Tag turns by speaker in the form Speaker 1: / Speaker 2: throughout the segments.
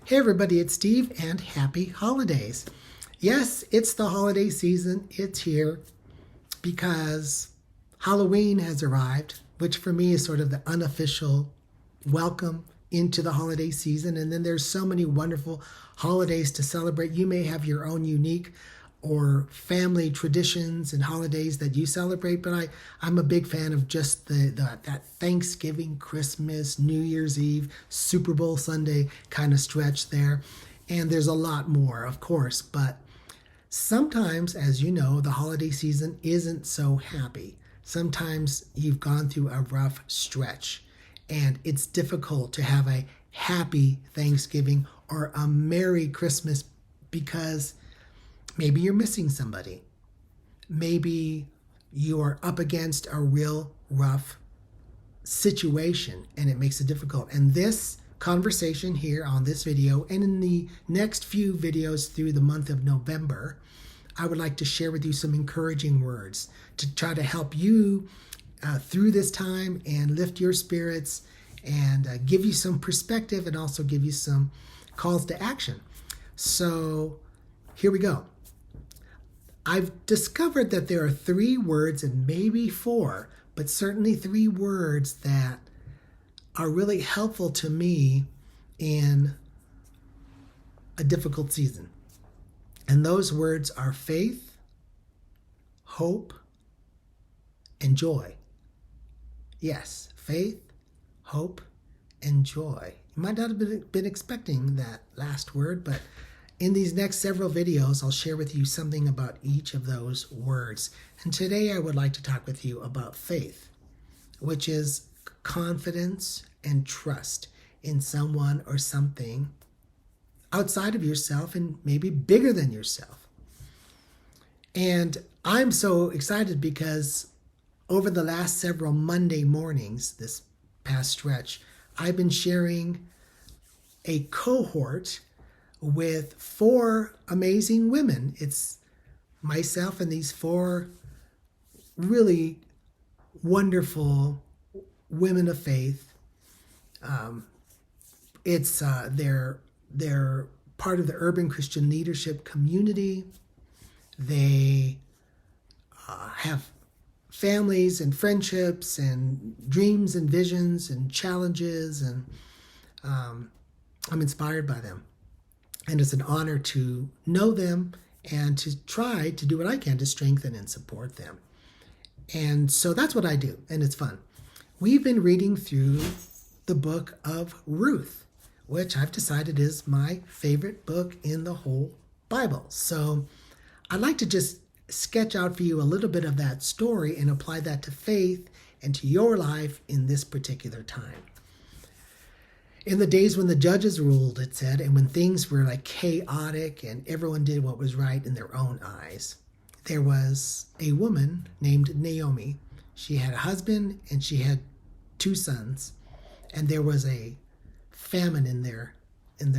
Speaker 1: Hey everybody, it's Steve and happy holidays. Yes, it's the holiday season. It's here because Halloween has arrived, which for me is sort of the unofficial welcome into the holiday season. And then there's so many wonderful holidays to celebrate. You may have your own unique or family traditions and holidays that you celebrate, but I'm a big fan of just that Thanksgiving, Christmas, New Year's Eve, Super Bowl Sunday kind of stretch there. And there's a lot more, of course, but sometimes, as you know, the holiday season isn't so happy. Sometimes you've gone through a rough stretch and it's difficult to have a happy Thanksgiving or a Merry Christmas because maybe you're missing somebody. Maybe you are up against a real rough situation and it makes it difficult. And this conversation here on this video and in the next few videos through the month of November, I would like to share with you some encouraging words to try to help you through this time and lift your spirits and give you some perspective and also give you some calls to action. So here we go. I've discovered that there are 3 words and maybe 4, but certainly 3 words that are really helpful to me in a difficult season. And those words are faith, hope, and joy. Yes, faith, hope, and joy. You might not have been expecting that last word, but in these next several videos, I'll share with you something about each of those words. And today I would like to talk with you about faith, which is confidence and trust in someone or something outside of yourself and maybe bigger than yourself. And I'm so excited because over the last several Monday mornings, this past stretch, I've been sharing a cohort with 4 amazing women. It's myself and these 4 really wonderful women of faith. They're part of the urban Christian leadership community. They have families and friendships and dreams and visions and challenges, and I'm inspired by them. And it's an honor to know them and to try to do what I can to strengthen and support them. And so that's what I do, and it's fun. We've been reading through the book of Ruth, which I've decided is my favorite book in the whole Bible. So I'd like to just sketch out for you a little bit of that story and apply that to faith and to your life in this particular time. In the days when the judges ruled, it said, and when things were like chaotic and everyone did what was right in their own eyes, there was a woman named Naomi. She had a husband and she had 2 sons, and there was a famine in their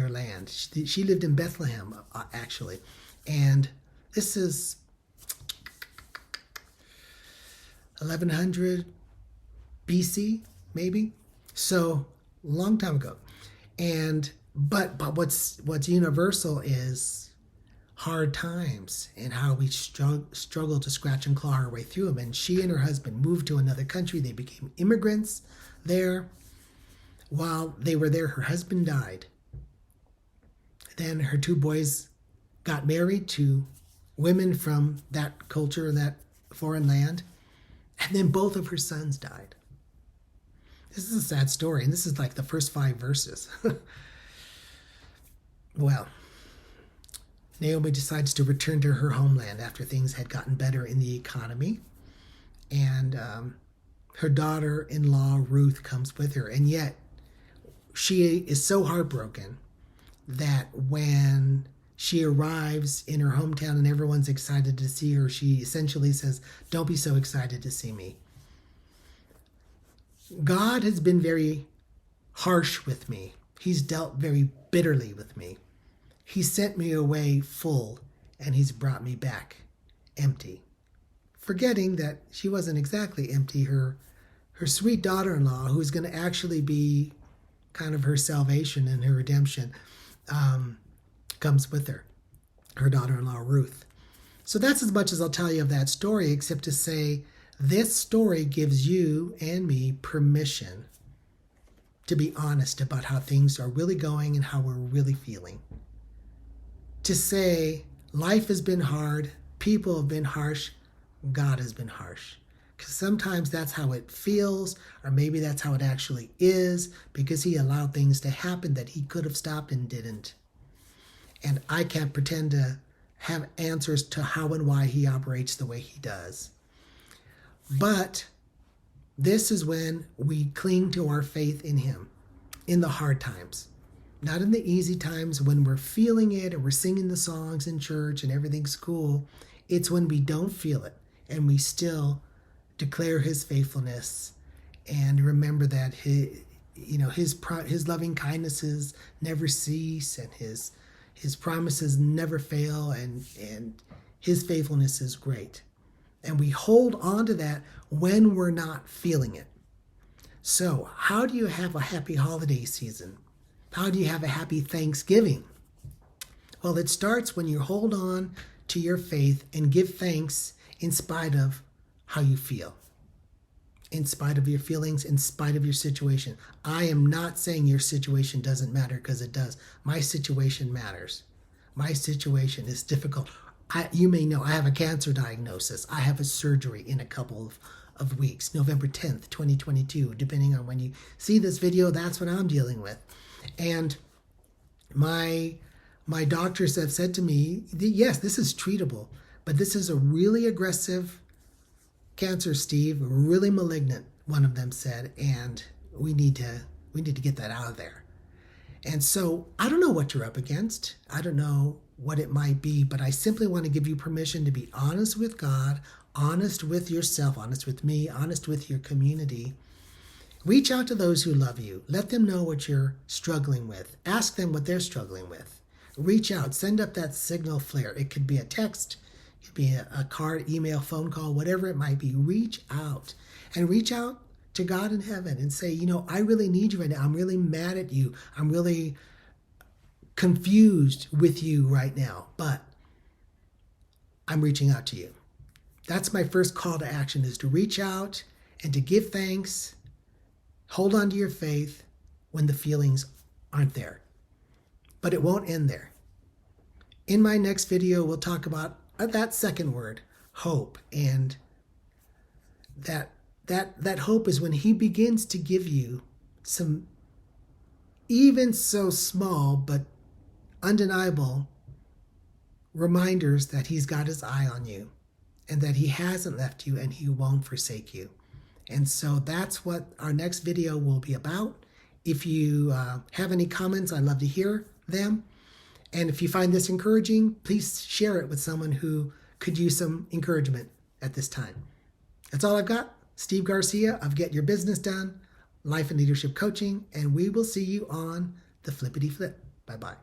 Speaker 1: land. She lived in Bethlehem, actually, and this is 1100 BC, maybe. So long time ago. And but what's universal is hard times and how we struggle to scratch and claw our way through them. And she and her husband moved to another country. They became immigrants there. While they were there, her husband died. Then her 2 boys got married to women from that culture, that foreign land. And then both of her sons died. This is a sad story, and this is like the first 5 verses. Well, Naomi decides to return to her homeland after things had gotten better in the economy. And her daughter-in-law, Ruth, comes with her. And yet, she is so heartbroken that when she arrives in her hometown and everyone's excited to see her, she essentially says, "Don't be so excited to see me. God has been very harsh with me. He's dealt very bitterly with me. He sent me away full, and he's brought me back empty." Forgetting that she wasn't exactly empty. Her sweet daughter-in-law, who's going to actually be kind of her salvation and her redemption, comes with her daughter-in-law Ruth. So that's as much as I'll tell you of that story, except to say this story gives you and me permission to be honest about how things are really going and how we're really feeling. To say life has been hard, people have been harsh, God has been harsh. Because sometimes that's how it feels, or maybe that's how it actually is, because he allowed things to happen that he could have stopped and didn't. And I can't pretend to have answers to how and why he operates the way he does. But this is when we cling to our faith in him, in the hard times. Not in the easy times when we're feeling it and we're singing the songs in church and everything's cool. It's when we don't feel it and we still declare his faithfulness and remember that his loving kindnesses never cease and his promises never fail, and his faithfulness is great. And we hold on to that when we're not feeling it. So how do you have a happy holiday season? How do you have a happy Thanksgiving? Well, it starts when you hold on to your faith and give thanks in spite of how you feel, in spite of your feelings, in spite of your situation. I am not saying your situation doesn't matter, because it does. My situation matters. My situation is difficult. You may know I have a cancer diagnosis. I have a surgery in a couple of weeks, November 10th, 2022. Depending on when you see this video, that's what I'm dealing with. And my doctors have said to me, yes, this is treatable, but this is a really aggressive cancer, Steve, really malignant, one of them said, and we need to get that out of there. And so I don't know what you're up against. I don't know what it might be, but I simply want to give you permission to be honest with God, honest with yourself, honest with me, honest with your community. Reach out to those who love you. Let them know what you're struggling with. Ask them what they're struggling with. Reach out, send up that signal flare. It could be a text, it could be a card, email, phone call, whatever it might be. Reach out and reach out to God in heaven and say, I really need you right now. I'm really mad at you. I'm really confused with you right now, but I'm reaching out to you. That's my first call to action, is to reach out and to give thanks. Hold on to your faith when the feelings aren't there. But it won't end there. In my next video, we'll talk about that second word, hope. And that hope is when he begins to give you some, even so small but undeniable, reminders that he's got his eye on you and that he hasn't left you and he won't forsake you. And so that's what our next video will be about. If you have any comments, I'd love to hear them. And if you find this encouraging, please share it with someone who could use some encouragement at this time. That's all I've got. Steve Garcia of Get Your Business Done, Life and Leadership Coaching, and we will see you on the Flippity Flip. Bye-bye.